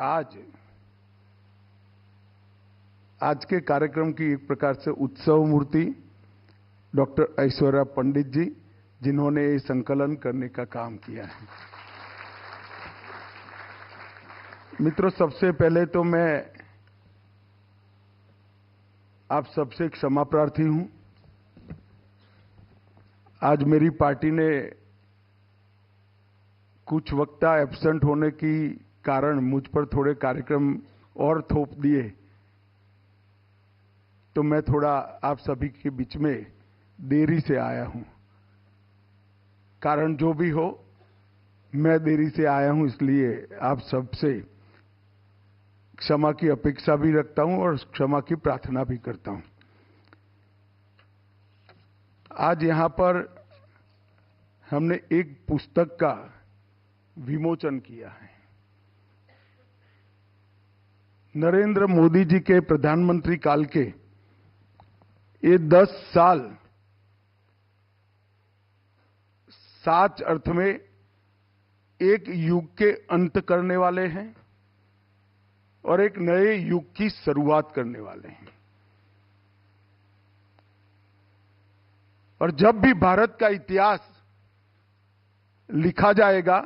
आज के कार्यक्रम की एक प्रकार से उत्सव मूर्ति डॉक्टर ऐश्वर्या पंडित जी, जिन्होंने ये संकलन करने का काम किया है। मित्रों, सबसे पहले तो मैं आप सबसे क्षमा प्रार्थी हूं। आज मेरी पार्टी ने कुछ वक्ता एब्सेंट होने की कारण मुझ पर थोड़े कार्यक्रम और थोप दिए, तो मैं थोड़ा आप सभी के बीच में देरी से आया हूं। कारण जो भी हो, मैं देरी से आया हूं, इसलिए आप सबसे क्षमा की अपेक्षा भी रखता हूं और क्षमा की प्रार्थना भी करता हूं। आज यहां पर हमने एक पुस्तक का विमोचन किया है। नरेंद्र मोदी जी के प्रधानमंत्री काल के ये 10 साल सच अर्थ में एक युग के अंत करने वाले हैं और एक नए युग की शुरुआत करने वाले हैं। और जब भी भारत का इतिहास लिखा जाएगा,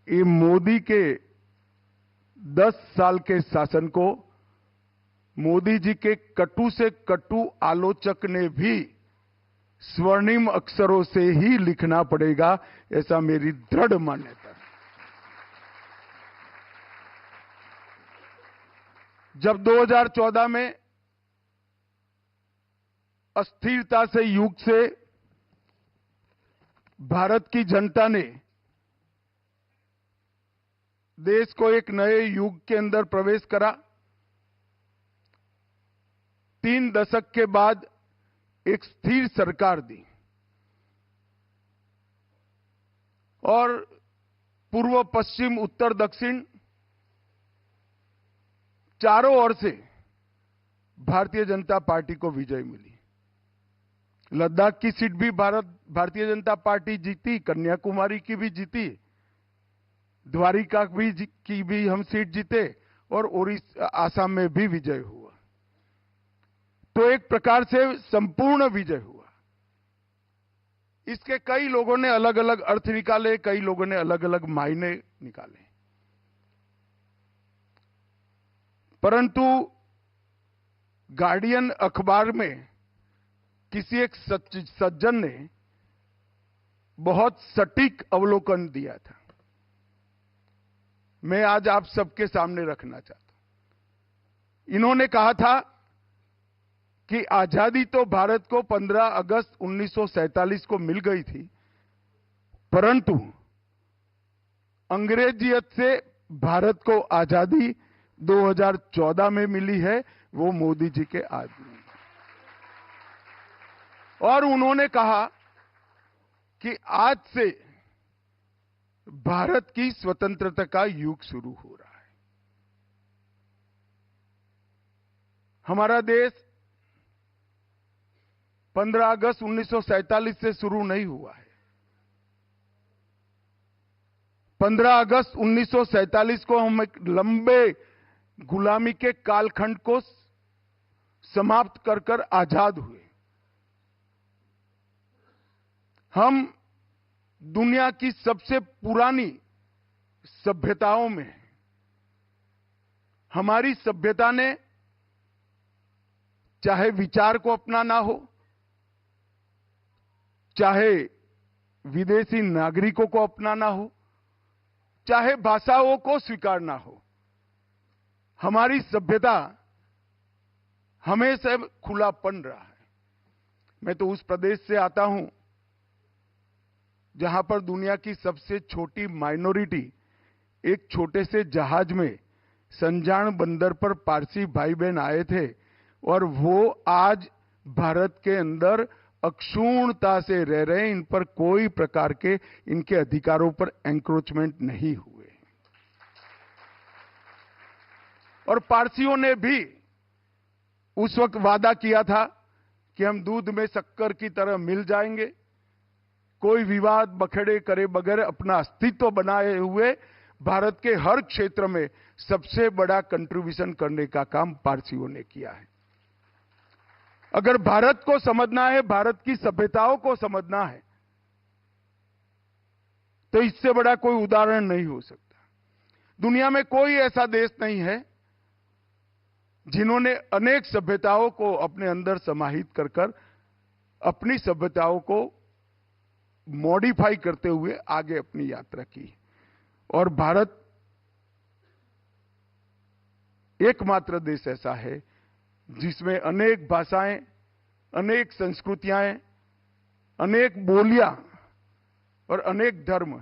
ये मोदी के 10 साल के शासन को मोदी जी के कटु से कटु आलोचक ने भी स्वर्णिम अक्षरों से ही लिखना पड़ेगा, ऐसा मेरी दृढ़ मान्यता है। जब 2014 में अस्थिरता से युग से भारत की जनता ने देश को एक नए युग के अंदर प्रवेश करा, 3 दशक के बाद एक स्थिर सरकार दी और पूर्व पश्चिम उत्तर दक्षिण चारों ओर से भारतीय जनता पार्टी को विजय मिली। लद्दाख की सीट भी भारतीय जनता पार्टी जीती, कन्याकुमारी की भी जीती, द्वारिका की भी हम सीट जीते और ओडिशा आसाम में भी विजय हुआ। तो एक प्रकार से संपूर्ण विजय हुआ। इसके कई लोगों ने अलग अलग अर्थ निकाले, कई लोगों ने अलग अलग मायने निकाले, परंतु गार्डियन अखबार में किसी एक सज्जन ने बहुत सटीक अवलोकन दिया था, मैं आज आप सबके सामने रखना चाहता हूं। इन्होंने कहा था कि आजादी तो भारत को 15 अगस्त 1947 को मिल गई थी, परंतु अंग्रेजियत से भारत को आजादी 2014 में मिली है, वो मोदी जी के आदमी। और उन्होंने कहा कि आज से भारत की स्वतंत्रता का युग शुरू हो रहा है। हमारा देश 15 अगस्त 1947 से शुरू नहीं हुआ है। 15 अगस्त 1947 को हम एक लंबे गुलामी के कालखंड को समाप्त कर आजाद हुए। हम दुनिया की सबसे पुरानी सभ्यताओं में हैं। हमारी सभ्यता ने चाहे विचार को अपनाना हो, चाहे विदेशी नागरिकों को अपनाना हो, चाहे भाषाओं को स्वीकारना हो, हमारी सभ्यता हमेशा खुलापन रहा है। मैं तो उस प्रदेश से आता हूं जहां पर दुनिया की सबसे छोटी माइनॉरिटी एक छोटे से जहाज में संजान बंदर पर पारसी भाई बहन आए थे और वो आज भारत के अंदर अक्षुण्णता से रह रहे हैं। इन पर कोई प्रकार के इनके अधिकारों पर एंक्रोचमेंट नहीं हुए। और पारसियों ने भी उस वक्त वादा किया था कि हम दूध में शक्कर की तरह मिल जाएंगे, कोई विवाद बखेड़े करे बगैर अपना अस्तित्व बनाए हुए भारत के हर क्षेत्र में सबसे बड़ा कंट्रीब्यूशन करने का काम पारसियों ने किया है। अगर भारत को समझना है, भारत की सभ्यताओं को समझना है, तो इससे बड़ा कोई उदाहरण नहीं हो सकता। दुनिया में कोई ऐसा देश नहीं है जिन्होंने अनेक सभ्यताओं को अपने अंदर समाहित कर कर अपनी सभ्यताओं को मॉडिफाई करते हुए आगे अपनी यात्रा की। और भारत एकमात्र देश ऐसा है जिसमें अनेक भाषाएं, अनेक संस्कृतियां, अनेक बोलियां और अनेक धर्म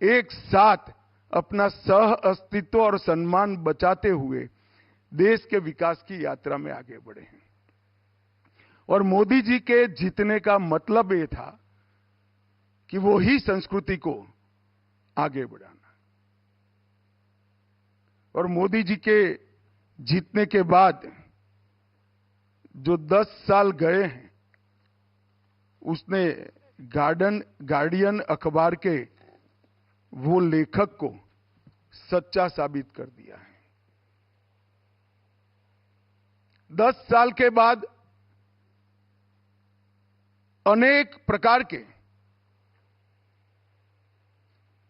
एक साथ अपना सह अस्तित्व और सम्मान बचाते हुए देश के विकास की यात्रा में आगे बढ़े हैं। और मोदी जी के जीतने का मतलब ये था कि वो ही संस्कृति को आगे बढ़ाना। और मोदी जी के जीतने के बाद जो 10 साल गए हैं, उसने गार्डियन अखबार के वो लेखक को सच्चा साबित कर दिया है। 10 साल के बाद अनेक प्रकार के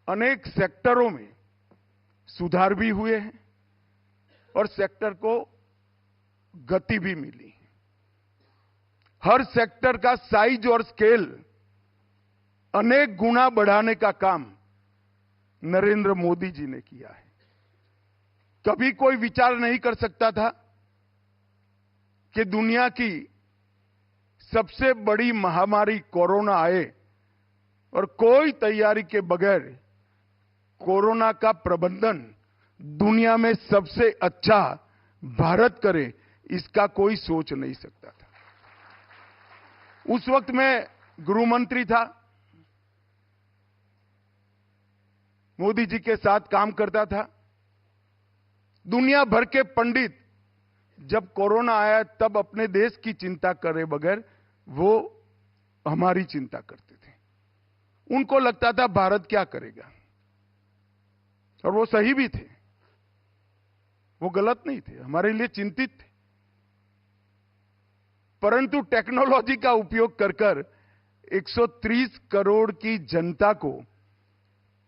अनेक सेक्टरों में सुधार भी हुए हैं और सेक्टर को गति भी मिली। हर सेक्टर का साइज और स्केल अनेक गुना बढ़ाने का काम नरेंद्र मोदी जी ने किया है। कभी कोई विचार नहीं कर सकता था कि दुनिया की सबसे बड़ी महामारी कोरोना आए और कोई तैयारी के बगैर कोरोना का प्रबंधन दुनिया में सबसे अच्छा भारत करे, इसका कोई सोच नहीं सकता था। उस वक्त मैं गृह मंत्री था, मोदी जी के साथ काम करता था। दुनिया भर के पंडित जब कोरोना आया तब अपने देश की चिंता करे बगैर वो हमारी चिंता करते थे। उनको लगता था भारत क्या करेगा, और वो सही भी थे, वो गलत नहीं थे, हमारे लिए चिंतित थे। परंतु टेक्नोलॉजी का उपयोग कर कर 130 करोड़ की जनता को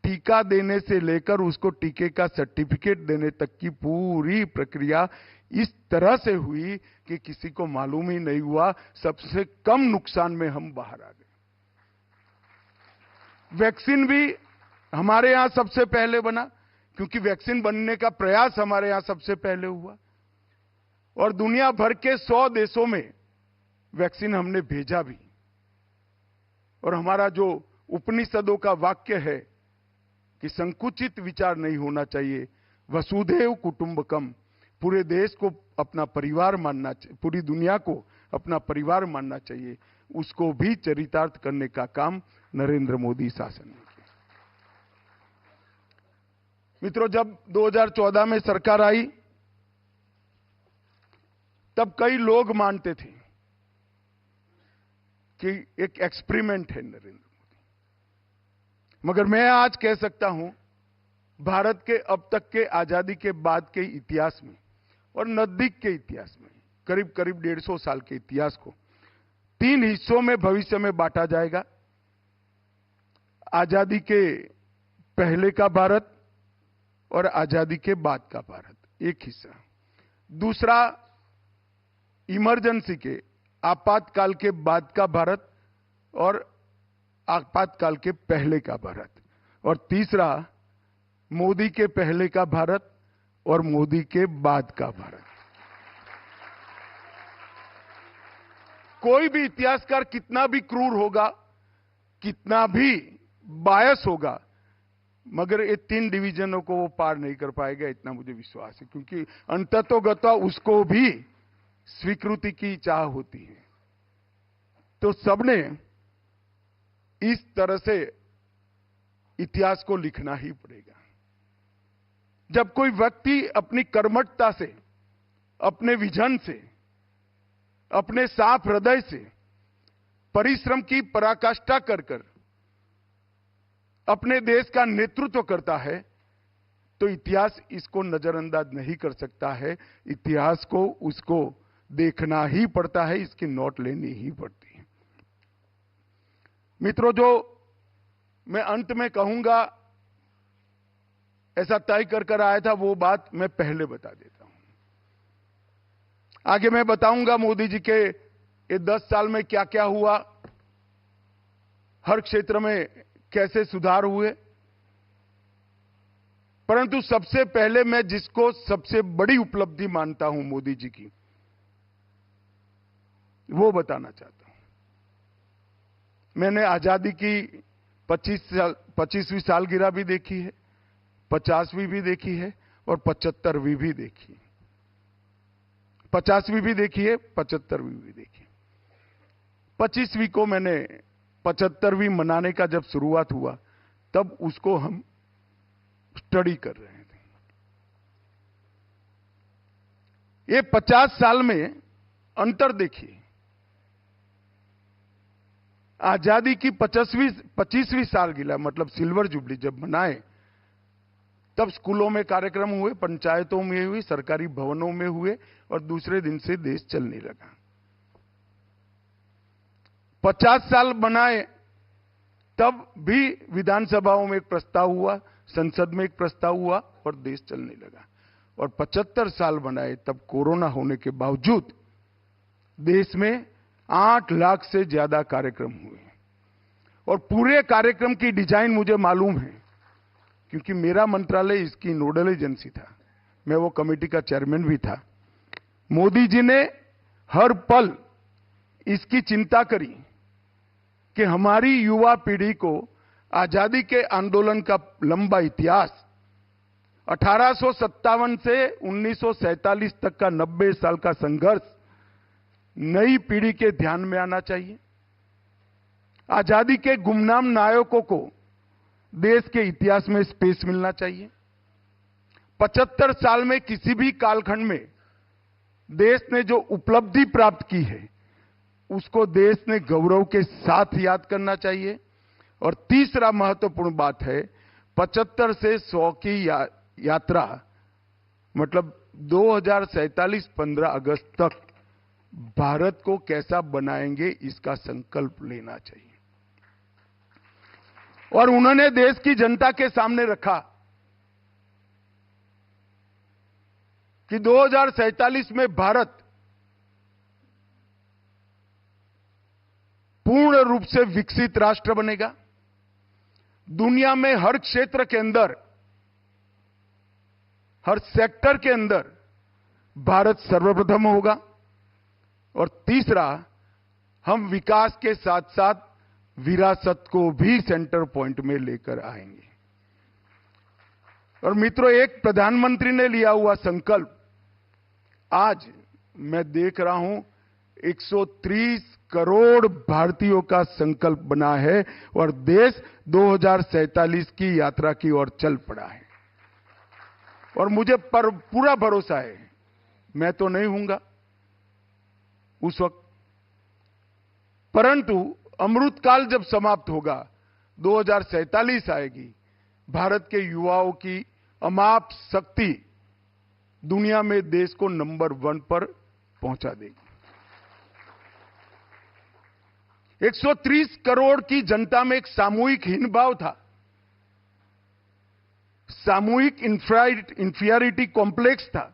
टीका देने से लेकर उसको टीके का सर्टिफिकेट देने तक की पूरी प्रक्रिया इस तरह से हुई कि किसी को मालूम ही नहीं हुआ। सबसे कम नुकसान में हम बाहर आ गए। वैक्सीन भी हमारे यहां सबसे पहले बना, क्योंकि वैक्सीन बनने का प्रयास हमारे यहां सबसे पहले हुआ, और दुनिया भर के 100 देशों में वैक्सीन हमने भेजा भी। और हमारा जो उपनिषदों का वाक्य है कि संकुचित विचार नहीं होना चाहिए, वसुधैव कुटुंबकम, पूरे देश को अपना परिवार मानना चाहिए, पूरी दुनिया को अपना परिवार मानना चाहिए, उसको भी चरितार्थ करने का काम नरेंद्र मोदी शासन ने किया। मित्रों, जब 2014 में सरकार आई तब कई लोग मानते थे कि एक एक्सपेरिमेंट है नरेंद्र मोदी, मगर मैं आज कह सकता हूं भारत के अब तक के आजादी के बाद के इतिहास में और नजदीक के इतिहास में करीब करीब 150 साल के इतिहास को 3 हिस्सों में भविष्य में बांटा जाएगा। आजादी के पहले का भारत और आजादी के बाद का भारत, एक हिस्सा। दूसरा इमरजेंसी के आपातकाल के बाद का भारत और आपातकाल के पहले का भारत। और तीसरा मोदी के पहले का भारत और मोदी के बाद का भारत। कोई भी इतिहासकार कितना भी क्रूर होगा, कितना भी बायस होगा, मगर ये 3 डिवीजनों को वो पार नहीं कर पाएगा, इतना मुझे विश्वास है। क्योंकि अंततोगत्वा उसको भी स्वीकृति की चाह होती है। तो सबने इस तरह से इतिहास को लिखना ही पड़ेगा। जब कोई व्यक्ति अपनी कर्मठता से, अपने विजन से, अपने साफ हृदय से परिश्रम की पराकाष्ठा कर कर अपने देश का नेतृत्व करता है, तो इतिहास इसको नजरअंदाज नहीं कर सकता है। इतिहास को उसको देखना ही पड़ता है, इसकी नोट लेनी ही पड़ती है। मित्रों, जो मैं अंत में कहूंगा, ऐसा तय कर आया था, वो बात मैं पहले बता देता हूं। आगे मैं बताऊंगा मोदी जी के ये 10 साल में क्या क्या हुआ, हर क्षेत्र में कैसे सुधार हुए। परंतु सबसे पहले मैं जिसको सबसे बड़ी उपलब्धि मानता हूं मोदी जी की, वो बताना चाहता हूं। मैंने आजादी की 25वीं सालगिरह भी देखी है, 50वीं भी देखी है और 75वीं भी देखी है। 50वीं भी देखी है, 75वीं भी देखी है। 25वीं को मैंने 75वीं मनाने का जब शुरुआत हुआ, तब उसको हम स्टडी कर रहे थे। ये 50 साल में अंतर देखिए। आजादी की 25वीं सालगिरह मतलब सिल्वर जुबली जब मनाए, तब स्कूलों में कार्यक्रम हुए, पंचायतों में हुए, सरकारी भवनों में हुए और दूसरे दिन से देश चलने लगा। 50 साल बनाए, तब भी विधानसभाओं में एक प्रस्ताव हुआ, संसद में एक प्रस्ताव हुआ और देश चलने लगा। और 75 साल बनाए, तब कोरोना होने के बावजूद देश में 8 लाख से ज्यादा कार्यक्रम हुए। और पूरे कार्यक्रम की डिजाइन मुझे मालूम है, क्योंकि मेरा मंत्रालय इसकी नोडल एजेंसी था, मैं वो कमेटी का चेयरमैन भी था। मोदी जी ने हर पल इसकी चिंता करी कि हमारी युवा पीढ़ी को आजादी के आंदोलन का लंबा इतिहास 1857 से 1947 तक का 90 साल का संघर्ष नई पीढ़ी के ध्यान में आना चाहिए। आजादी के गुमनाम नायकों को देश के इतिहास में स्पेस मिलना चाहिए। 75 साल में किसी भी कालखंड में देश ने जो उपलब्धि प्राप्त की है, उसको देश ने गौरव के साथ याद करना चाहिए। और तीसरा महत्वपूर्ण बात है, 75 से 100 की यात्रा मतलब 2047 15 अगस्त तक भारत को कैसा बनाएंगे, इसका संकल्प लेना चाहिए। और उन्होंने देश की जनता के सामने रखा कि 2047 में भारत पूर्ण रूप से विकसित राष्ट्र बनेगा। दुनिया में हर क्षेत्र के अंदर, हर सेक्टर के अंदर भारत सर्वप्रथम होगा। और तीसरा, हम विकास के साथ साथ विरासत को भी सेंटर पॉइंट में लेकर आएंगे। और मित्रों, एक प्रधानमंत्री ने लिया हुआ संकल्प आज मैं देख रहा हूं 130 करोड़ भारतीयों का संकल्प बना है और देश 2047 की यात्रा की ओर चल पड़ा है। और मुझे पूरा भरोसा है, मैं तो नहीं हूंगा उस वक्त, परंतु अमृतकाल जब समाप्त होगा, 2047 आएगी, भारत के युवाओं की अमाप शक्ति दुनिया में देश को नंबर 1 पर पहुंचा देगी। 130 करोड़ की जनता में एक सामूहिक हीनभाव था, सामूहिक इंफीरियरिटी कॉम्प्लेक्स था।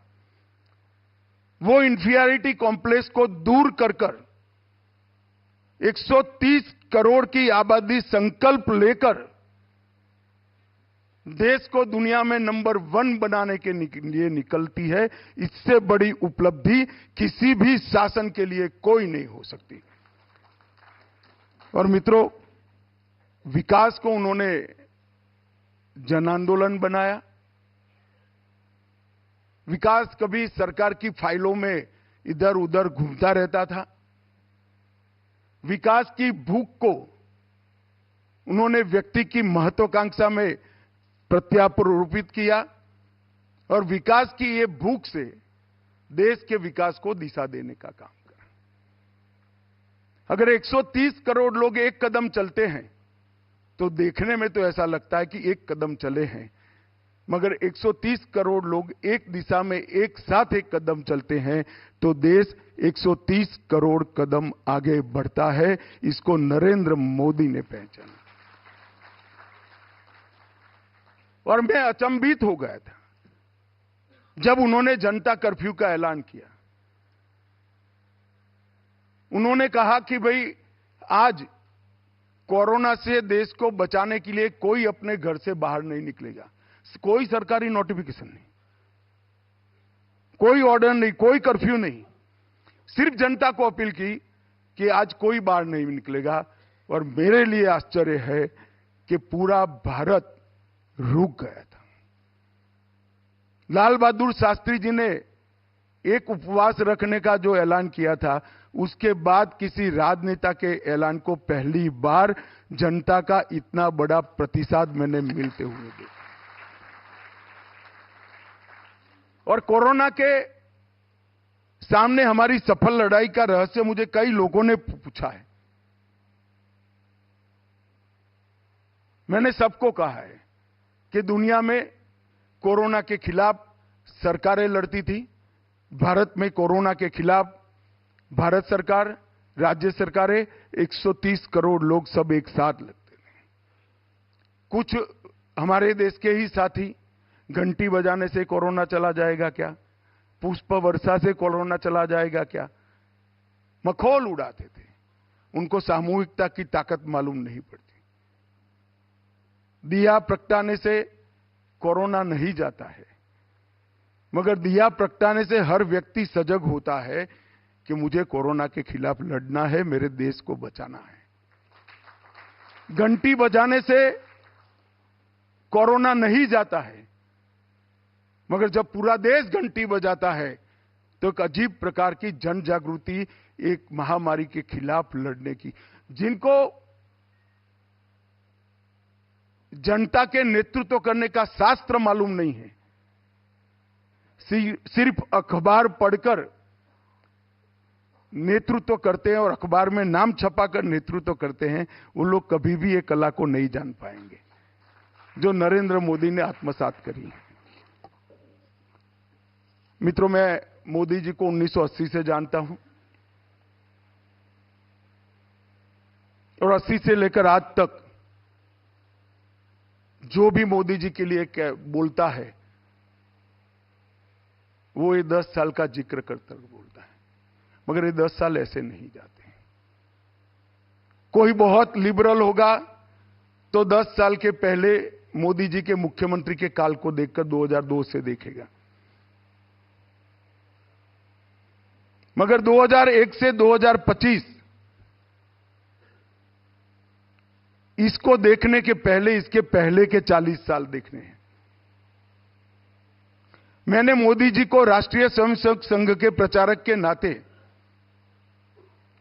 वो इंफीरियरिटी कॉम्प्लेक्स को दूर कर 130 करोड़ की आबादी संकल्प लेकर देश को दुनिया में नंबर 1 बनाने के लिए निकलती है। इससे बड़ी उपलब्धि किसी भी शासन के लिए कोई नहीं हो सकती। और मित्रों, विकास को उन्होंने जन आंदोलन बनाया। विकास कभी सरकार की फाइलों में इधर उधर घूमता रहता था। विकास की भूख को उन्होंने व्यक्ति की महत्वाकांक्षा में प्रत्यारोपित किया और विकास की ये भूख से देश के विकास को दिशा देने का काम करा। अगर 130 करोड़ लोग एक कदम चलते हैं तो देखने में तो ऐसा लगता है कि एक कदम चले हैं, मगर 130 करोड़ लोग एक दिशा में एक साथ एक कदम चलते हैं तो देश 130 करोड़ कदम आगे बढ़ता है। इसको नरेंद्र मोदी ने पहचाना। और मैं अचंभित हो गया था जब उन्होंने जनता कर्फ्यू का ऐलान किया। उन्होंने कहा कि भाई आज कोरोना से देश को बचाने के लिए कोई अपने घर से बाहर नहीं निकलेगा। कोई सरकारी नोटिफिकेशन नहीं, कोई ऑर्डर नहीं, कोई कर्फ्यू नहीं। सिर्फ जनता को अपील की कि आज कोई बाहर नहीं निकलेगा। और मेरे लिए आश्चर्य है कि पूरा भारत रुक गया था। लाल बहादुर शास्त्री जी ने एक उपवास रखने का जो ऐलान किया था, उसके बाद किसी राजनेता के ऐलान को पहली बार जनता का इतना बड़ा प्रतिसाद मैंने मिलते हुए देखा। और कोरोना के सामने हमारी सफल लड़ाई का रहस्य मुझे कई लोगों ने पूछा है। मैंने सबको कहा है कि दुनिया में कोरोना के खिलाफ सरकारें लड़ती थी। भारत में कोरोना के खिलाफ भारत सरकार, राज्य सरकारें, 130 करोड़ लोग सब एक साथ लड़ते थे। कुछ हमारे देश के ही साथी घंटी बजाने से कोरोना चला जाएगा क्या, पुष्प वर्षा से कोरोना चला जाएगा क्या, मखौल उड़ाते थे। उनको सामूहिकता की ताकत मालूम नहीं पड़ती। दिया प्रगटाने से कोरोना नहीं जाता है, मगर दिया प्रगटाने से हर व्यक्ति सजग होता है कि मुझे कोरोना के खिलाफ लड़ना है, मेरे देश को बचाना है। घंटी बजाने से कोरोना नहीं जाता है, मगर जब पूरा देश घंटी बजाता है तो एक अजीब प्रकार की जन जागृति एक महामारी के खिलाफ लड़ने की, जिनको जनता के नेतृत्व करने का शास्त्र मालूम नहीं है, सिर्फ अखबार पढ़कर नेतृत्व करते हैं और अखबार में नाम छपाकर नेतृत्व करते हैं, वो लोग कभी भी ये कला को नहीं जान पाएंगे जो नरेंद्र मोदी ने आत्मसात करी है। मित्रों, मैं मोदी जी को 1980 से जानता हूं और 80 से लेकर आज तक जो भी मोदी जी के लिए बोलता है वो ये 10 साल का जिक्र करता बोलता है, मगर ये 10 साल ऐसे नहीं जाते। कोई बहुत लिबरल होगा तो 10 साल के पहले मोदी जी के मुख्यमंत्री के काल को देखकर 2002 से देखेगा, मगर 2001 से 2025 इसको देखने के पहले इसके पहले के 40 साल देखने हैं। मैंने मोदी जी को राष्ट्रीय स्वयंसेवक संघ के प्रचारक के नाते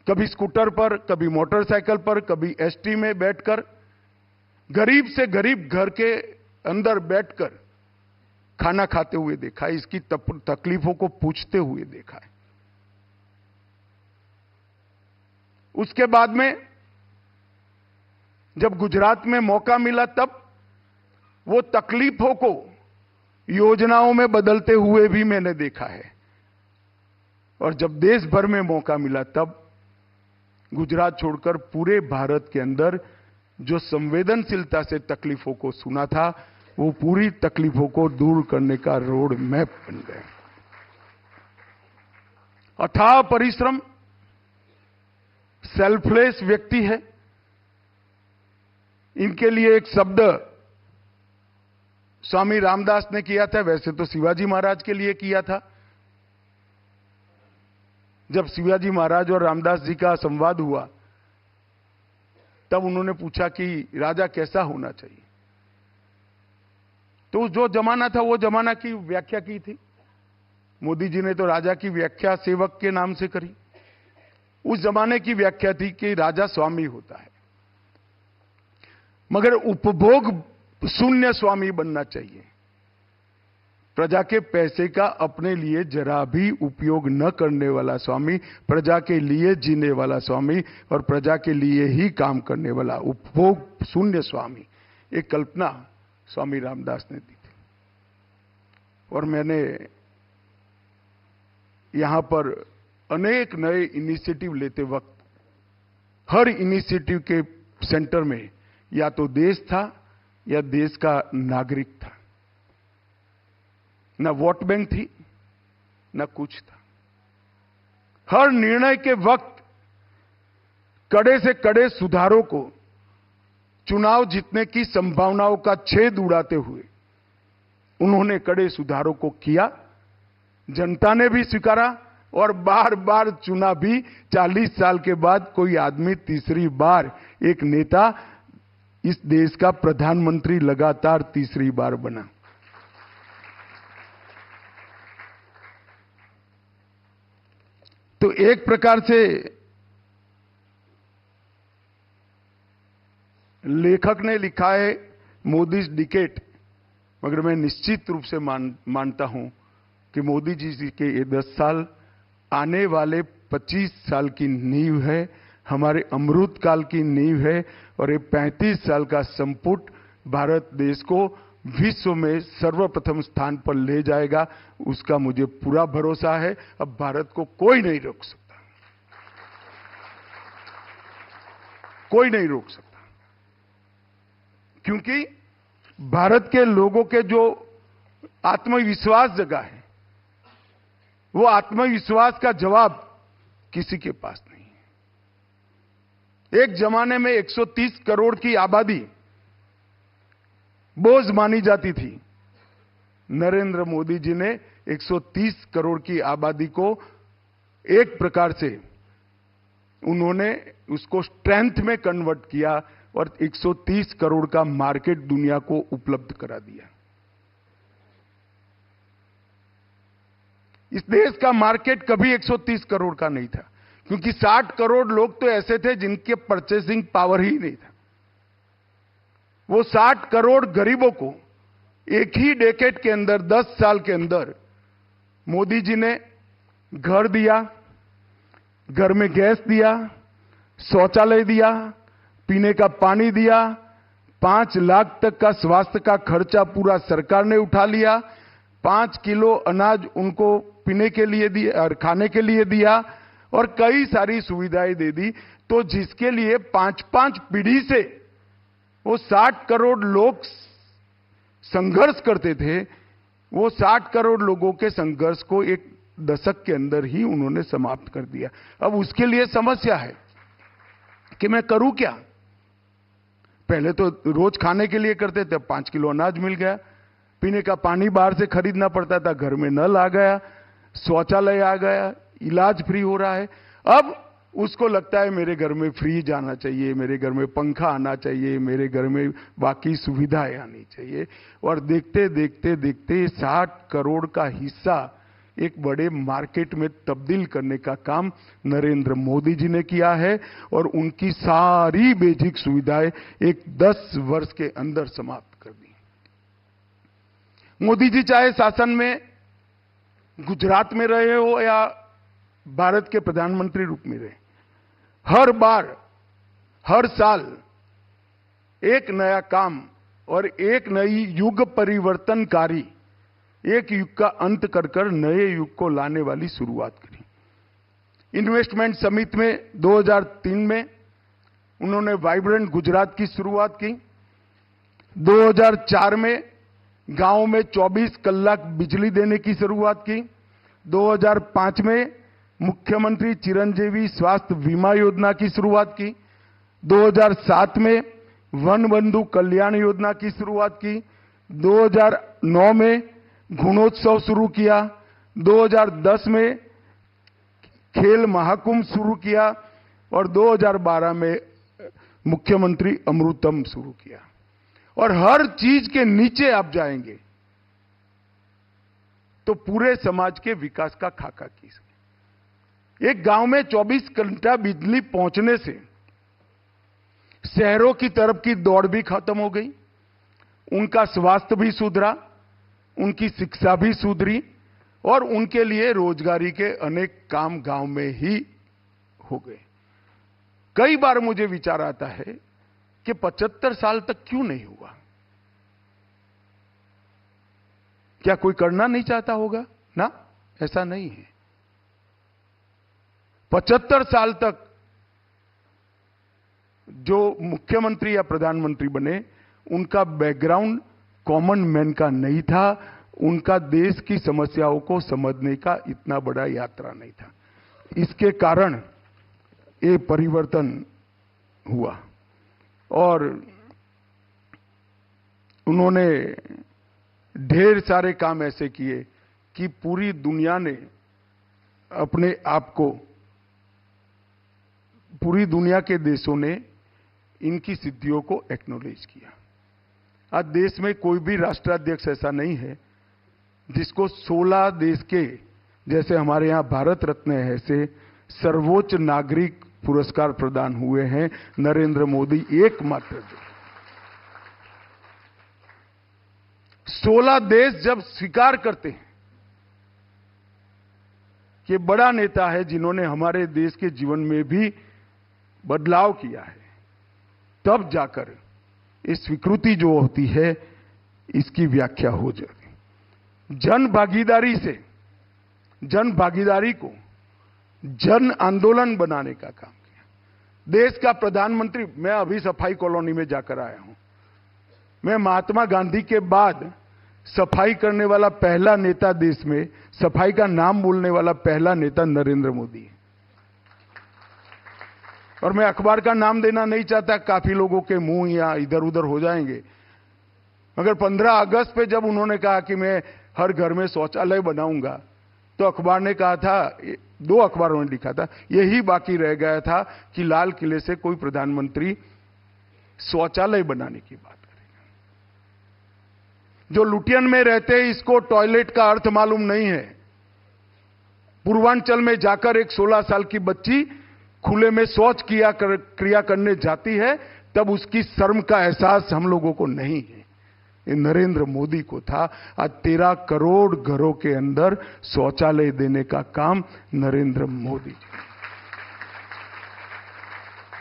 कभी स्कूटर पर, कभी मोटरसाइकिल पर, कभी एसटी में बैठकर, गरीब से गरीब घर के अंदर बैठकर खाना खाते हुए देखा है, इसकी तकलीफों को पूछते हुए देखा है। उसके बाद में जब गुजरात में मौका मिला तब वो तकलीफों को योजनाओं में बदलते हुए भी मैंने देखा है, और जब देश भर में मौका मिला तब गुजरात छोड़कर पूरे भारत के अंदर जो संवेदनशीलता से तकलीफों को सुना था, वो पूरी तकलीफों को दूर करने का रोड मैप बन गया। अथाह परिश्रम, सेल्फलेस व्यक्ति है। इनके लिए एक शब्द स्वामी रामदास ने किया था, वैसे तो शिवाजी महाराज के लिए किया था। जब शिवाजी महाराज और रामदास जी का संवाद हुआ तब उन्होंने पूछा कि राजा कैसा होना चाहिए, तो जो जमाना था वो जमाना की व्याख्या की थी। मोदी जी ने तो राजा की व्याख्या सेवक के नाम से करी। उस जमाने की व्याख्या थी कि राजा स्वामी होता है, मगर उपभोग शून्य स्वामी बनना चाहिए। प्रजा के पैसे का अपने लिए जरा भी उपयोग न करने वाला स्वामी, प्रजा के लिए जीने वाला स्वामी और प्रजा के लिए ही काम करने वाला उपभोग शून्य स्वामी, एक कल्पना स्वामी रामदास ने दी थी। और मैंने यहां पर अनेक नए इनिशिएटिव लेते वक्त हर इनिशिएटिव के सेंटर में या तो देश था या देश का नागरिक था। न वोट बैंक थी न कुछ था। हर निर्णय के वक्त कड़े से कड़े सुधारों को चुनाव जीतने की संभावनाओं का छेद उड़ाते हुए उन्होंने कड़े सुधारों को किया। जनता ने भी स्वीकारा और बार बार चुना भी। 40 साल के बाद कोई आदमी तीसरी बार, एक नेता इस देश का प्रधानमंत्री लगातार तीसरी बार बना। तो एक प्रकार से लेखक ने लिखा है मोदीज डिकेट, मगर मैं निश्चित रूप से मानता हूं कि मोदी जी के ये 10 साल आने वाले 25 साल की नींव है, हमारे अमृत काल की नींव है। और ये 35 साल का संपुट भारत देश को विश्व में सर्वप्रथम स्थान पर ले जाएगा, उसका मुझे पूरा भरोसा है। अब भारत को कोई नहीं रोक सकता, कोई नहीं रोक सकता, क्योंकि भारत के लोगों के जो आत्मविश्वास जगा है, वो आत्मविश्वास का जवाब किसी के पास नहीं है। एक जमाने में 130 करोड़ की आबादी बोझ मानी जाती थी। नरेंद्र मोदी जी ने 130 करोड़ की आबादी को एक प्रकार से उन्होंने उसको स्ट्रेंथ में कन्वर्ट किया और 130 करोड़ का मार्केट दुनिया को उपलब्ध करा दिया। इस देश का मार्केट कभी 130 करोड़ का नहीं था, क्योंकि 60 करोड़ लोग तो ऐसे थे जिनके परचेसिंग पावर ही नहीं था। वो 60 करोड़ गरीबों को एक ही डेकेड के अंदर, 10 साल के अंदर मोदी जी ने घर दिया, घर में गैस दिया, शौचालय दिया, पीने का पानी दिया, 5 लाख तक का स्वास्थ्य का खर्चा पूरा सरकार ने उठा लिया, 5 किलो अनाज उनको पीने के लिए दिया और खाने के लिए दिया, और कई सारी सुविधाएं दे दी। तो जिसके लिए 5-5 पीढ़ी से वो 60 करोड़ लोग संघर्ष करते थे, वो 60 करोड़ लोगों के संघर्ष को एक दशक के अंदर ही उन्होंने समाप्त कर दिया। अब उसके लिए समस्या है कि मैं करूं क्या। पहले तो रोज खाने के लिए करते थे, 5 किलो अनाज मिल गया, पीने का पानी बाहर से खरीदना पड़ता था, घर में नल आ गया, शौचालय आ गया, इलाज फ्री हो रहा है। अब उसको लगता है मेरे घर में फ्रिज आना चाहिए, मेरे घर में पंखा आना चाहिए, मेरे घर में बाकी सुविधाएं आनी चाहिए। और देखते देखते देखते 60 करोड़ का हिस्सा एक बड़े मार्केट में तब्दील करने का काम नरेंद्र मोदी जी ने किया है, और उनकी सारी बेसिक सुविधाएं एक 10 वर्ष के अंदर समाप्त कर दी। मोदी जी चाहे शासन में गुजरात में रहे हो या भारत के प्रधानमंत्री रूप में रहे, हर बार, हर साल एक नया काम और एक नई युग परिवर्तनकारी, एक युग का अंत कर कर नए युग को लाने वाली शुरुआत करी। इन्वेस्टमेंट समिट में 2003 में उन्होंने वाइब्रेंट गुजरात की शुरुआत की। 2004 में गांव में 24 कलाक बिजली देने की शुरुआत की। 2005 में मुख्यमंत्री चिरंजीवी स्वास्थ्य बीमा योजना की शुरुआत की। 2007 में वन बंधु कल्याण योजना की शुरुआत की। 2009 में गुणोत्सव शुरू किया। 2010 में खेल महाकुंभ शुरू किया और 2012 में मुख्यमंत्री अमृतम शुरू किया। और हर चीज के नीचे आप जाएंगे तो पूरे समाज के विकास का खाका खींच। एक गांव में 24 घंटा बिजली पहुंचने से शहरों की तरफ की दौड़ भी खत्म हो गई, उनका स्वास्थ्य भी सुधरा, उनकी शिक्षा भी सुधरी और उनके लिए रोजगारी के अनेक काम गांव में ही हो गए। कई बार मुझे विचार आता है कि 75 साल तक क्यों नहीं हुआ। क्या कोई करना नहीं चाहता होगा? ना, ऐसा नहीं है। 75 साल तक जो मुख्यमंत्री या प्रधानमंत्री बने, उनका बैकग्राउंड कॉमन मैन का नहीं था, उनका देश की समस्याओं को समझने का इतना बड़ा यात्रा नहीं था। इसके कारण ये परिवर्तन हुआ और उन्होंने ढेर सारे काम ऐसे किए कि पूरी दुनिया ने अपने आप को, पूरी दुनिया के देशों ने इनकी सिद्धियों को एक्नॉलेज किया। आज देश में कोई भी राष्ट्राध्यक्ष ऐसा नहीं है जिसको 16 देश के, जैसे हमारे यहां भारत रत्न है, ऐसे सर्वोच्च नागरिक पुरस्कार प्रदान हुए हैं। नरेंद्र मोदी एकमात्र। 16 देश जब स्वीकार करते हैं कि बड़ा नेता है जिन्होंने हमारे देश के जीवन में भी बदलाव किया है, तब जाकर इस स्वीकृति जो होती है इसकी व्याख्या हो जाती। जन भागीदारी से, जन भागीदारी को जन आंदोलन बनाने का काम किया। देश का प्रधानमंत्री, मैं अभी सफाई कॉलोनी में जाकर आया हूं। मैं महात्मा गांधी के बाद सफाई करने वाला पहला नेता, देश में सफाई का नाम बोलने वाला पहला नेता नरेंद्र मोदी है। और मैं अखबार का नाम देना नहीं चाहता, काफी लोगों के मुंह या इधर उधर हो जाएंगे, मगर 15 अगस्त पे जब उन्होंने कहा कि मैं हर घर में शौचालय बनाऊंगा, तो अखबार ने कहा था, 2 अखबारों ने लिखा था, यही बाकी रह गया था कि लाल किले से कोई प्रधानमंत्री शौचालय बनाने की बात करेगा। जो लुटियन में रहते हैं, इसको टॉयलेट का अर्थ मालूम नहीं है। पूर्वांचल में जाकर एक 16 साल की बच्ची खुले में शौच क्रिया करने जाती है, तब उसकी शर्म का एहसास हम लोगों को नहीं है। ये नरेंद्र मोदी को था। आज 13 करोड़ घरों के अंदर शौचालय देने का काम नरेंद्र मोदी जी।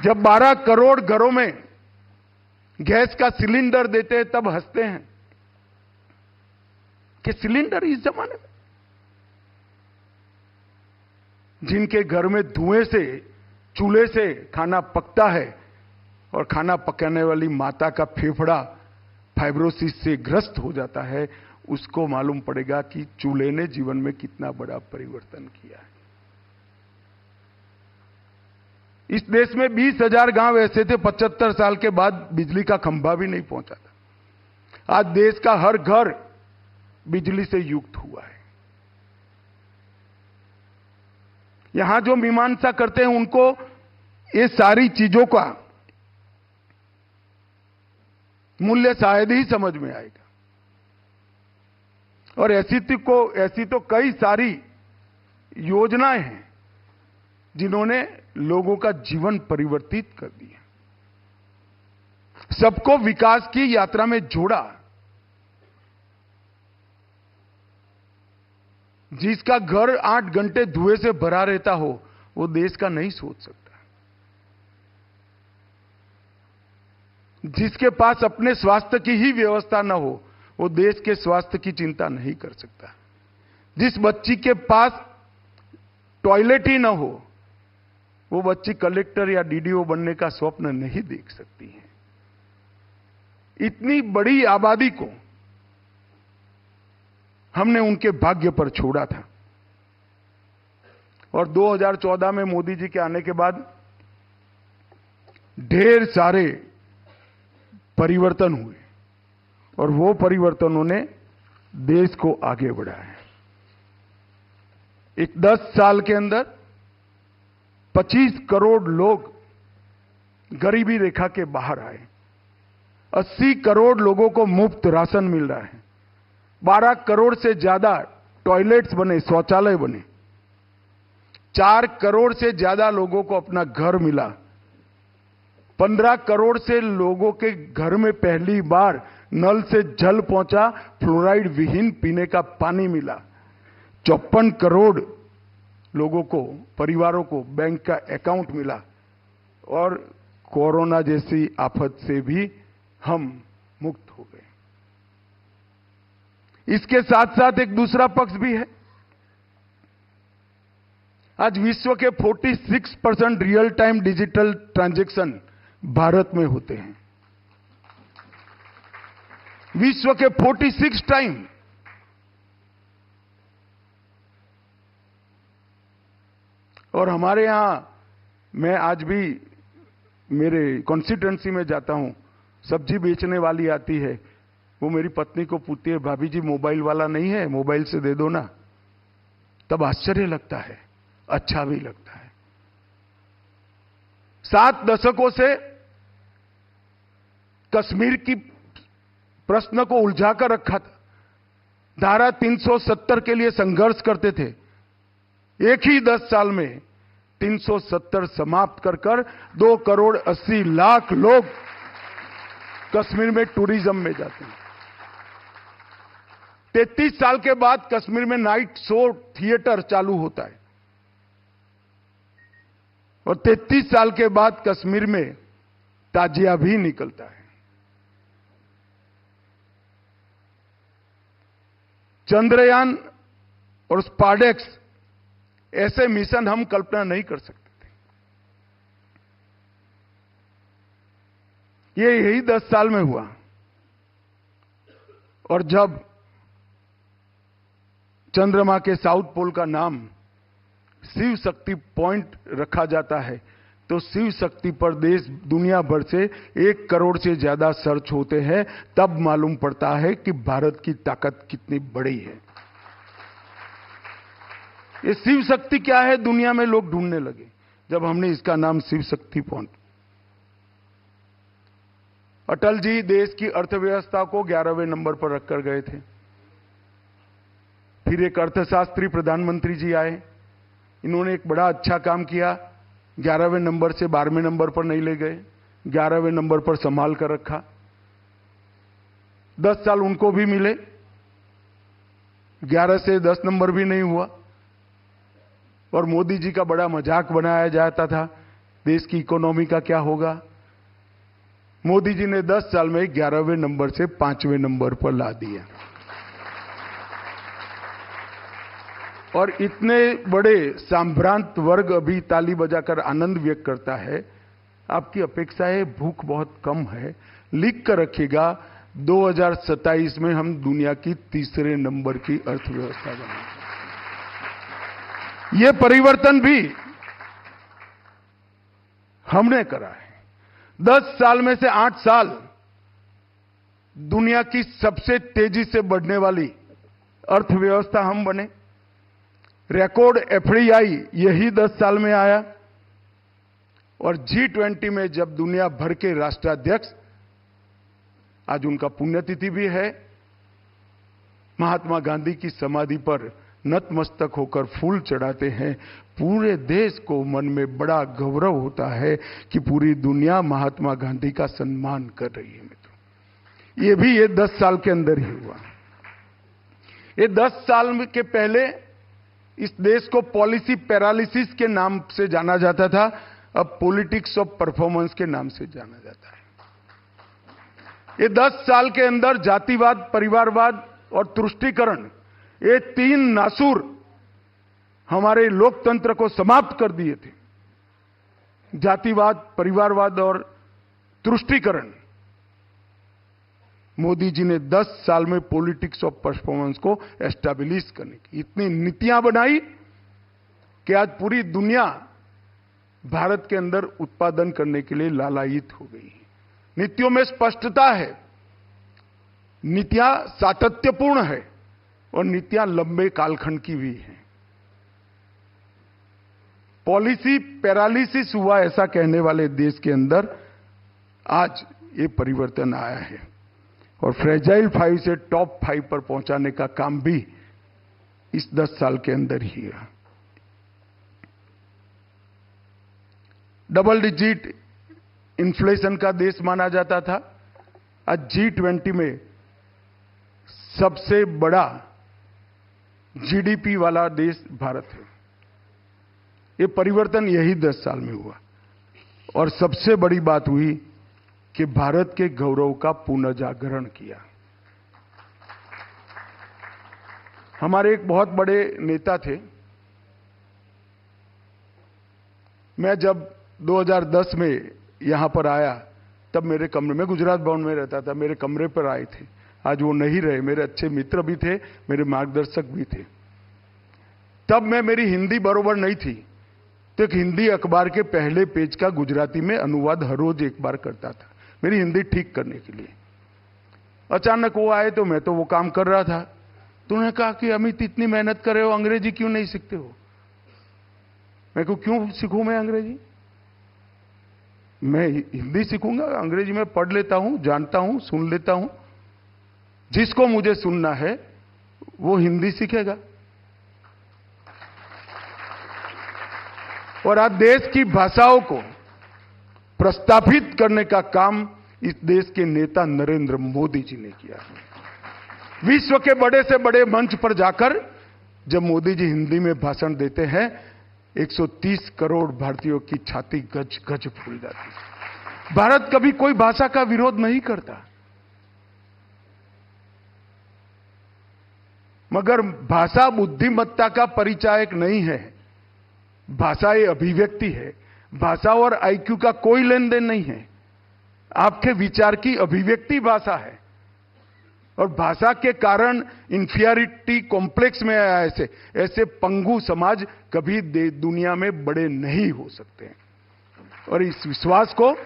जब 12 करोड़ घरों में गैस का सिलेंडर देते हैं, तब हंसते हैं कि सिलेंडर इस जमाने में। जिनके घर में धुएं से, चूल्हे से खाना पकता है और खाना पकाने वाली माता का फेफड़ा फाइब्रोसिस से ग्रस्त हो जाता है, उसको मालूम पड़ेगा कि चूल्हे ने जीवन में कितना बड़ा परिवर्तन किया है। इस देश में 20,000 गांव ऐसे थे 75 साल के बाद बिजली का खंभा भी नहीं पहुंचा था। आज देश का हर घर बिजली से युक्त हुआ है। यहां जो मीमांसा करते हैं, उनको ये सारी चीजों का मूल्य शायद ही समझ में आएगा। और ऐसी तो कई सारी योजनाएं हैं जिन्होंने लोगों का जीवन परिवर्तित कर दिया, सबको विकास की यात्रा में जोड़ा। जिसका घर 8 घंटे धुएं से भरा रहता हो, वो देश का नहीं सोच सकता। जिसके पास अपने स्वास्थ्य की ही व्यवस्था न हो, वो देश के स्वास्थ्य की चिंता नहीं कर सकता। जिस बच्ची के पास टॉयलेट ही न हो, वो बच्ची कलेक्टर या डीडीओ बनने का स्वप्न नहीं देख सकती है। इतनी बड़ी आबादी को हमने उनके भाग्य पर छोड़ा था। और 2014 में मोदी जी के आने के बाद ढेर सारे परिवर्तन हुए और वो परिवर्तनों ने देश को आगे बढ़ाया। एक 10 साल के अंदर 25 करोड़ लोग गरीबी रेखा के बाहर आए। 80 करोड़ लोगों को मुफ्त राशन मिल रहा है। 12 करोड़ से ज्यादा टॉयलेट्स बने, शौचालय बने। 4 करोड़ से ज्यादा लोगों को अपना घर मिला। 15 करोड़ से लोगों के घर में पहली बार नल से जल पहुंचा, फ्लोराइड विहीन पीने का पानी मिला। 54 करोड़ लोगों को, परिवारों को बैंक का अकाउंट मिला। और कोरोना जैसी आफत से भी हम मुक्त हो गए। इसके साथ साथ एक दूसरा पक्ष भी है। आज विश्व के 46% real time digital transaction Bharat में होते हैं। विश्व के 46 टाइम। और हमारे यहां मैं आज भी मेरे कॉन्स्टिट्यूएंसी में जाता हूं, सब्जी बेचने वाली आती है, वो मेरी पत्नी को पूछती है, भाभी जी मोबाइल वाला नहीं है, मोबाइल से दे दो ना। तब आश्चर्य लगता है, अच्छा भी लगता है। 7 दशकों से कश्मीर की प्रश्न को उलझाकर रखा था। धारा 370 के लिए संघर्ष करते थे। एक ही 10 साल में 370 समाप्त कर 2,80,00,000 लोग कश्मीर में टूरिज्म में जाते हैं। 33 साल के बाद कश्मीर में नाइट शो थिएटर चालू होता है और 33 साल के बाद कश्मीर में ताजिया भी निकलता है। चंद्रयान और स्पार्डेक्स ऐसे मिशन हम कल्पना नहीं कर सकते थे। ये यही 10 साल में हुआ। और जब चंद्रमा के साउथ पोल का नाम शिव शक्ति पॉइंट रखा जाता है, तो शिव शक्ति पर देश दुनिया भर से 1 करोड़ से ज्यादा सर्च होते हैं। तब मालूम पड़ता है कि भारत की ताकत कितनी बड़ी है। ये शिव शक्ति क्या है, दुनिया में लोग ढूंढने लगे जब हमने इसका नाम शिव शक्ति पॉइंट। अटल जी देश की अर्थव्यवस्था को 11वें नंबर पर रखकर गए थे। फिर एक अर्थशास्त्री प्रधानमंत्री जी आए, इन्होंने एक बड़ा अच्छा काम किया। 11वें नंबर से 12वें नंबर पर नहीं ले गए, 11वें नंबर पर संभाल कर रखा। 10 साल उनको भी मिले, 11 से 10 नंबर भी नहीं हुआ। और मोदी जी का बड़ा मजाक बनाया जाता था, देश की इकोनॉमी का क्या होगा। मोदी जी ने 10 साल में 11वें नंबर से 5वें नंबर पर ला दिया। और इतने बड़े सांभ्रांत वर्ग अभी ताली बजाकर आनंद व्यक्त करता है। आपकी अपेक्षा है, भूख बहुत कम है, लिख कर रखिएगा 2027 में हम दुनिया की 3रे नंबर की अर्थव्यवस्था बनाएंगे। ये परिवर्तन भी हमने करा है। 10 साल में से 8 साल दुनिया की सबसे तेजी से बढ़ने वाली अर्थव्यवस्था हम बने। रिकॉर्ड एफडीआई यही 10 साल में आया। और G20 में जब दुनिया भर के राष्ट्राध्यक्ष, आज उनका पुण्यतिथि भी है, महात्मा गांधी की समाधि पर नतमस्तक होकर फूल चढ़ाते हैं, पूरे देश को मन में बड़ा गौरव होता है कि पूरी दुनिया महात्मा गांधी का सम्मान कर रही है। मित्रों, ये भी ये 10 साल के अंदर ही हुआ। ये 10 साल के पहले इस देश को पॉलिसी पैरालिसिस के नाम से जाना जाता था, अब पॉलिटिक्स ऑफ परफॉर्मेंस के नाम से जाना जाता है। ये 10 साल के अंदर जातिवाद, परिवारवाद और तुष्टीकरण, ये 3 नासूर हमारे लोकतंत्र को समाप्त कर दिए थे। जातिवाद, परिवारवाद और तुष्टीकरण। मोदी जी ने 10 साल में पॉलिटिक्स ऑफ परफॉर्मेंस को एस्टैब्लिश करने की इतनी नीतियां बनाई कि आज पूरी दुनिया भारत के अंदर उत्पादन करने के लिए लालायित हो गई है। नीतियों में स्पष्टता है, नीतियां सातत्यपूर्ण है और नीतियां लंबे कालखंड की भी हैं। पॉलिसी पैरालिसिस हुआ ऐसा कहने वाले देश के अंदर आज ये परिवर्तन आया है और फ्रेजाइल 5 से टॉप 5 पर पहुंचाने का काम भी इस 10 साल के अंदर ही है। डबल डिजिट इन्फ्लेशन का देश माना जाता था, आज G20 में सबसे बड़ा जीडीपी वाला देश भारत है। ये परिवर्तन यही 10 साल में हुआ और सबसे बड़ी बात हुई कि भारत के गौरव का पुनर्जागरण किया। हमारे एक बहुत बड़े नेता थे। मैं जब 2010 में यहां पर आया तब मेरे कमरे में, गुजरात भवन में रहता था, मेरे कमरे पर आए थे। आज वो नहीं रहे, मेरे अच्छे मित्र भी थे, मेरे मार्गदर्शक भी थे। तब मेरी हिंदी बरोबर नहीं थी, तो एक हिंदी अखबार के पहले पेज का गुजराती में अनुवाद हर रोज एक बार करता था, मेरी हिंदी ठीक करने के लिए। अचानक वो आए तो मैं तो वो काम कर रहा था। तो उन्होंने कहा कि अमित, इतनी मेहनत कर रहे हो, अंग्रेजी क्यों नहीं सीखते हो? मैं को क्यों सीखूं मैं अंग्रेजी? मैं हिंदी सीखूंगा, अंग्रेजी में पढ़ लेता हूं, जानता हूं, सुन लेता हूं। जिसको मुझे सुनना है वो हिंदी सीखेगा। और आज देश की भाषाओं को प्रस्तावित करने का काम इस देश के नेता नरेंद्र मोदी जी ने किया है। विश्व के बड़े से बड़े मंच पर जाकर जब मोदी जी हिंदी में भाषण देते हैं, 130 करोड़ भारतीयों की छाती गज गज फूल जाती है। भारत कभी कोई भाषा का विरोध नहीं करता, मगर भाषा बुद्धिमत्ता का परिचायक नहीं है। भाषा ये अभिव्यक्ति है। भाषा और आईक्यू का कोई लेन देन नहीं है। आपके विचार की अभिव्यक्ति भाषा है। और भाषा के कारण इंफीरियरिटी कॉम्प्लेक्स में आया ऐसे पंगु समाज कभी दुनिया में बड़े नहीं हो सकते। और इस विश्वास को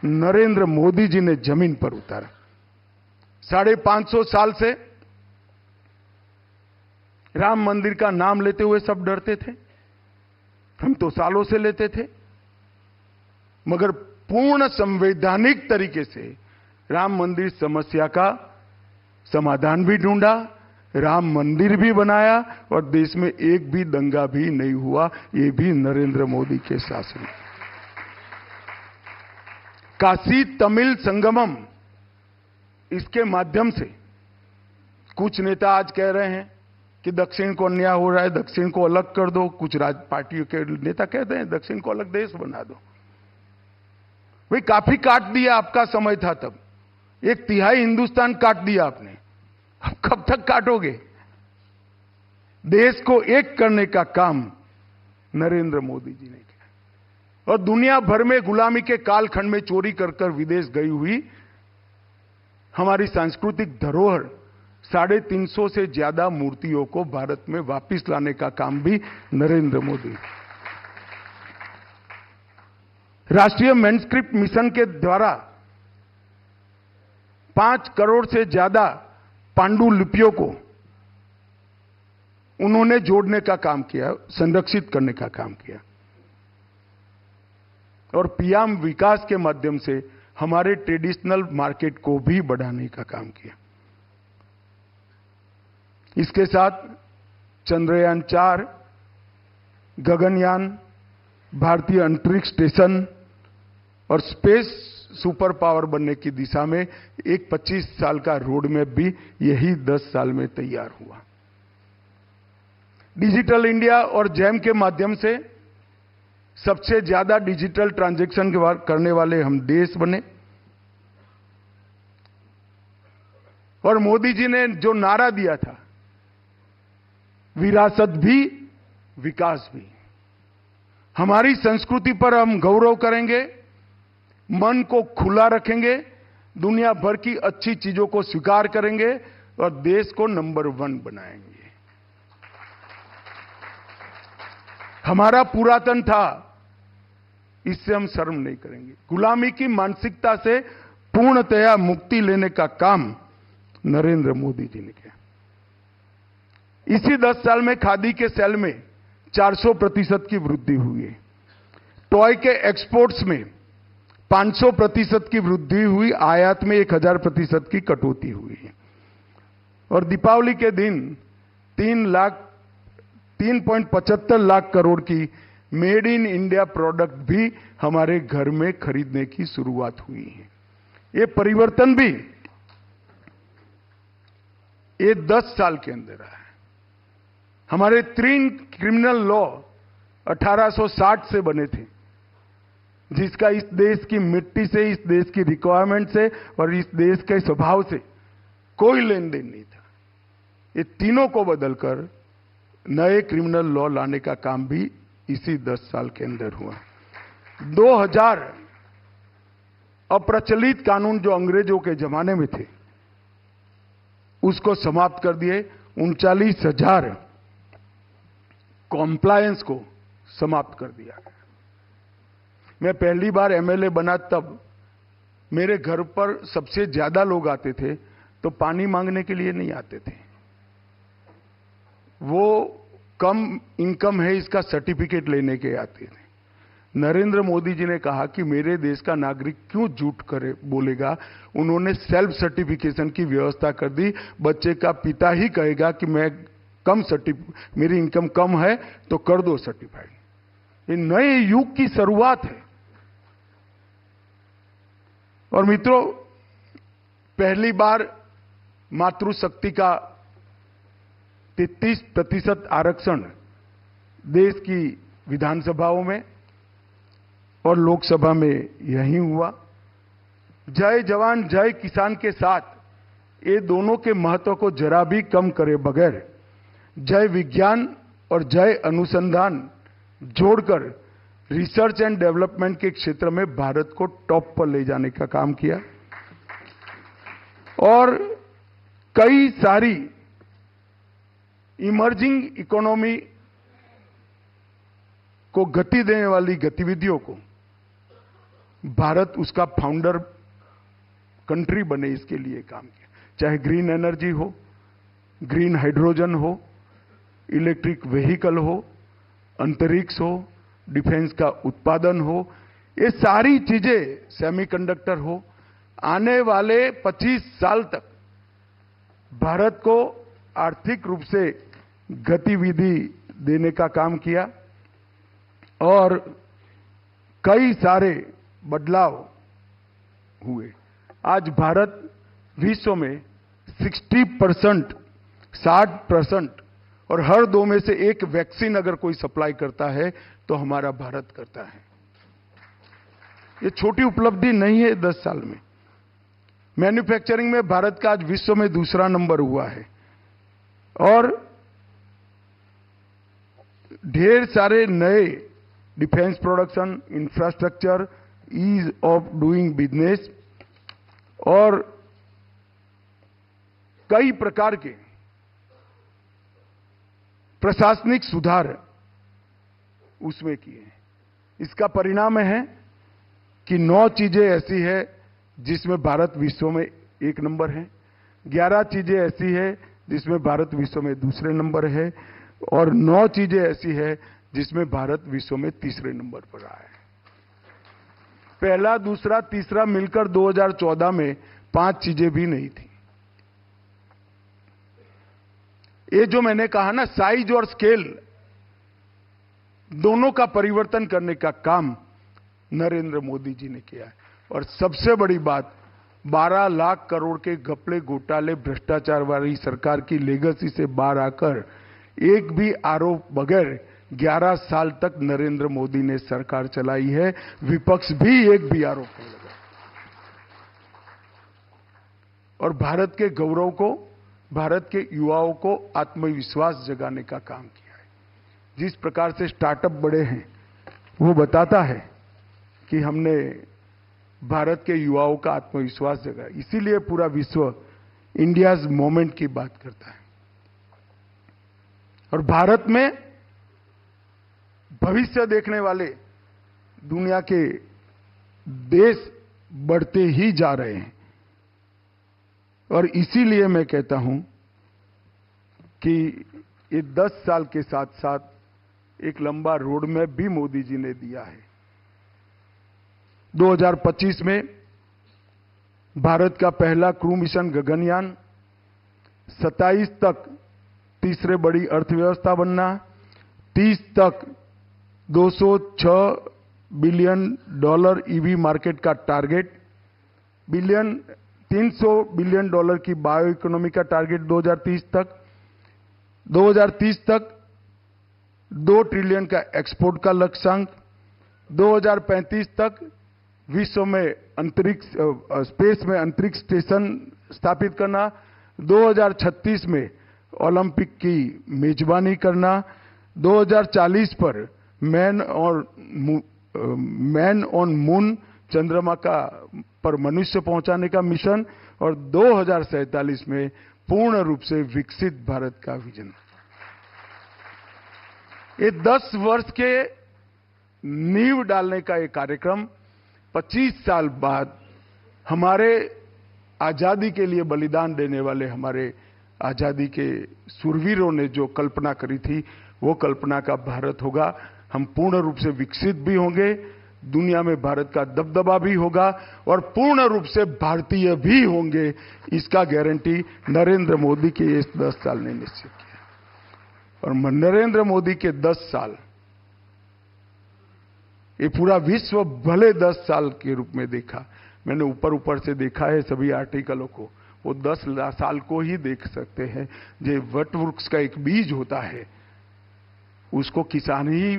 नरेंद्र मोदी जी ने जमीन पर उतारा। 550 साल से राम मंदिर का नाम लेते हुए सब डरते थे, हम तो सालों से लेते थे, मगर पूर्ण संवैधानिक तरीके से राम मंदिर समस्या का समाधान भी ढूंढा, राम मंदिर भी बनाया और देश में एक भी दंगा भी नहीं हुआ। ये भी नरेंद्र मोदी के शासन में। काशी तमिल संगमम, इसके माध्यम से कुछ नेता आज कह रहे हैं कि दक्षिण को अन्याय हो रहा है, दक्षिण को अलग कर दो। कुछ पार्टियों के नेता कहते हैं दक्षिण को अलग देश बना दो। भाई काफी काट दिया, आपका समय था तब। 1/3 हिंदुस्तान काट दिया आपने, अब कब तक काटोगे? देश को एक करने का काम नरेंद्र मोदी जी ने किया। और दुनिया भर में गुलामी के कालखंड में चोरी कर कर विदेश गई हुई हमारी सांस्कृतिक धरोहर 350 से ज्यादा मूर्तियों को भारत में वापस लाने का काम भी नरेंद्र मोदी। राष्ट्रीय मैनस्क्रिप्ट मिशन के द्वारा 5 करोड़ से ज्यादा पांडुलिपियों को उन्होंने जोड़ने का काम किया, संरक्षित करने का काम किया। और पीएम विकास के माध्यम से हमारे ट्रेडिशनल मार्केट को भी बढ़ाने का काम किया। इसके साथ चंद्रयान 4, गगनयान, भारतीय अंतरिक्ष स्टेशन और स्पेस सुपर पावर बनने की दिशा में एक 25 साल का रोड मैप भी यही 10 साल में तैयार हुआ। डिजिटल इंडिया और जैम के माध्यम से सबसे ज्यादा डिजिटल ट्रांजैक्शन करने वाले हम देश बने। और मोदी जी ने जो नारा दिया था, विरासत भी विकास भी, हमारी संस्कृति पर हम गौरव करेंगे, मन को खुला रखेंगे, दुनिया भर की अच्छी चीजों को स्वीकार करेंगे और देश को नंबर 1 बनाएंगे। हमारा पुरातन था, इससे हम शर्म नहीं करेंगे। गुलामी की मानसिकता से पूर्णतया मुक्ति लेने का काम नरेंद्र मोदी जी ने किया। इसी 10 साल में खादी के सेल में 400% की वृद्धि हुई है। टॉय के एक्सपोर्ट्स में 500% की वृद्धि हुई, आयात में 1000% की कटौती हुई है। और दीपावली के दिन 3.75 लाख करोड़ की मेड इन इंडिया प्रोडक्ट भी हमारे घर में खरीदने की शुरुआत हुई है। ये परिवर्तन भी ये 10 साल के अंदर आया है। हमारे 3 क्रिमिनल लॉ 1860 से बने थे, जिसका इस देश की मिट्टी से, इस देश की रिक्वायरमेंट से और इस देश के स्वभाव से कोई लेन देन नहीं था। ये तीनों को बदलकर नए क्रिमिनल लॉ लाने का काम भी इसी 10 साल के अंदर हुआ। 2000 अप्रचलित कानून जो अंग्रेजों के जमाने में थे उसको समाप्त कर दिए। 39,000 कॉम्प्लायंस को समाप्त कर दिया। मैं पहली बार एमएलए बना तब मेरे घर पर सबसे ज्यादा लोग आते थे तो पानी मांगने के लिए नहीं आते थे, वो कम इनकम है इसका सर्टिफिकेट लेने के आते थे। नरेंद्र मोदी जी ने कहा कि मेरे देश का नागरिक क्यों झूठ करे बोलेगा, उन्होंने सेल्फ सर्टिफिकेशन की व्यवस्था कर दी। बच्चे का पिता ही कहेगा कि मैं मेरी इनकम कम है तो कर दो सर्टिफाइड। ये नए युग की शुरुआत है। और मित्रों, पहली बार मातृशक्ति का 33% आरक्षण देश की विधानसभाओं में और लोकसभा में यही हुआ। जय जवान जय किसान के साथ ये दोनों के महत्व को जरा भी कम करे बगैर जय विज्ञान और जय अनुसंधान जोड़कर रिसर्च एंड डेवलपमेंट के क्षेत्र में भारत को टॉप पर ले जाने का काम किया। और कई सारी इमर्जिंग इकोनॉमी को गति देने वाली गतिविधियों को भारत उसका फाउंडर कंट्री बने, इसके लिए काम किया। चाहे ग्रीन एनर्जी हो, ग्रीन हाइड्रोजन हो, इलेक्ट्रिक व्हीकल हो, अंतरिक्ष हो, डिफेंस का उत्पादन हो, ये सारी चीजें, सेमीकंडक्टर हो, आने वाले 25 साल तक भारत को आर्थिक रूप से गतिविधि देने का काम किया। और कई सारे बदलाव हुए। आज भारत विश्व में 60%, 60% और हर 2 में से 1 वैक्सीन अगर कोई सप्लाई करता है तो हमारा भारत करता है। ये छोटी उपलब्धि नहीं है 10 साल में। मैन्युफैक्चरिंग में भारत का आज विश्व में दूसरा नंबर हुआ है। और ढेर सारे नए defence production, infrastructure, ease of doing business और कई प्रकार के प्रशासनिक सुधार उसमें किए। इसका परिणाम है कि 9 चीजें ऐसी है जिसमें भारत विश्व में 1 नंबर है, 11 चीजें ऐसी है जिसमें भारत विश्व में दूसरे नंबर है और 9 चीजें ऐसी है जिसमें भारत विश्व में तीसरे नंबर पर रहा है। पहला, दूसरा, तीसरा मिलकर 2014 में 5 चीजें भी नहीं थी। ये जो मैंने कहा ना, साइज और स्केल दोनों का परिवर्तन करने का काम नरेंद्र मोदी जी ने किया है। और सबसे बड़ी बात, 12 लाख करोड़ के घपले, घोटाले, भ्रष्टाचार वाली सरकार की लेगेसी से बाहर आकर एक भी आरोप बगैर 11 साल तक नरेंद्र मोदी ने सरकार चलाई है। विपक्ष भी एक भी आरोप नहीं लगा। और भारत के गौरव को, भारत के युवाओं को आत्मविश्वास जगाने का काम किया है। जिस प्रकार से स्टार्टअप बढ़े हैं वो बताता है कि हमने भारत के युवाओं का आत्मविश्वास जगाया। इसीलिए पूरा विश्व इंडियाज मोमेंट की बात करता है। और भारत में भविष्य देखने वाले दुनिया के देश बढ़ते ही जा रहे हैं। और इसीलिए मैं कहता हूं कि ये 10 साल के साथ साथ एक लंबा रोड मैप भी मोदी जी ने दिया है। 2025 में भारत का पहला क्रू मिशन गगनयान, 27 तक तीसरे बड़ी अर्थव्यवस्था बनना, 30 तक $206 बिलियन ईवी मार्केट का टारगेट, 300 बिलियन डॉलर की बायो इकोनॉमी का टारगेट 2030 तक, 2030 तक 2 ट्रिलियन का एक्सपोर्ट का लक्ष्यांक, 2035 तक विश्व में अंतरिक्ष स्पेस में अंतरिक्ष स्टेशन स्थापित करना, 2036 में ओलंपिक की मेजबानी करना, 2040 पर मैन ऑन मून चंद्रमा पर मनुष्य पहुंचाने का मिशन और 2047 में पूर्ण रूप से विकसित भारत का विजन। ये 10 वर्ष के नींव डालने का ये कार्यक्रम 25 साल बाद हमारे आजादी के लिए बलिदान देने वाले हमारे आजादी के शूरवीरों ने जो कल्पना करी थी, वो कल्पना का भारत होगा। हम पूर्ण रूप से विकसित भी होंगे, दुनिया में भारत का दबदबा भी होगा और पूर्ण रूप से भारतीय भी होंगे। इसका गारंटी नरेंद्र मोदी के इस 10 साल ने निश्चित किया। और नरेंद्र मोदी के 10 साल, ये पूरा विश्व भले 10 साल के रूप में देखा। मैंने ऊपर ऊपर से देखा है सभी आर्टिकलों को, वो 10 साल को ही देख सकते हैं। जो वट वृक्ष का एक बीज होता है, उसको किसान ही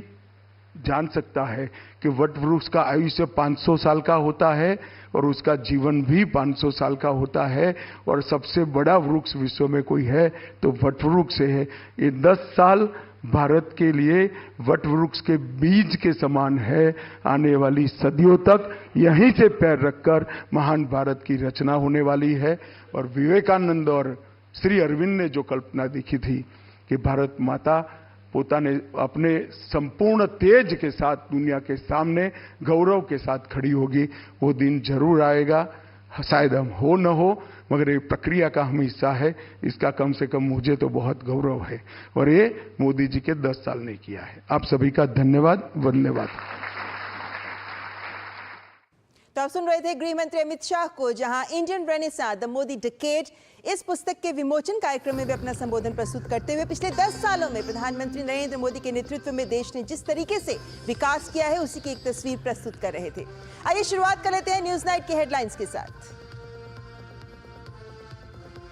जान सकता है कि वट वृक्ष का आयुष्य 500 साल का होता है और उसका जीवन भी 500 साल का होता है। और सबसे बड़ा वृक्ष विश्व में कोई है तो वट वृक्ष है। ये 10 साल भारत के लिए वट वृक्ष के बीज के समान है। आने वाली सदियों तक यहीं से पैर रखकर महान भारत की रचना होने वाली है। और विवेकानंद और श्री अरविंद ने जो कल्पना देखी थी कि भारत माता पोता ने अपने संपूर्ण तेज के साथ दुनिया के सामने गौरव के साथ खड़ी होगी, वो दिन जरूर आएगा। शायद हम हो न हो, मगर ये प्रक्रिया का हम हिस्सा है। इसका कम से कम मुझे तो बहुत गौरव है और ये मोदी जी के 10 साल ने किया है। आप सभी का धन्यवाद, धन्यवाद। तो आप सुन रहे थे गृह मंत्री अमित शाह को, जहां Indian renaissance the Modi decade इस पुस्तक के विमोचन कार्यक्रम में भी अपना संबोधन प्रस्तुत करते हुए पिछले 10 सालों में प्रधानमंत्री नरेंद्र मोदी के नेतृत्व में देश ने जिस तरीके से विकास किया है, उसी की एक तस्वीर प्रस्तुत कर रहे थे। आइए शुरुआत कर लेते हैं न्यूज नाइट के हेडलाइंस के साथ।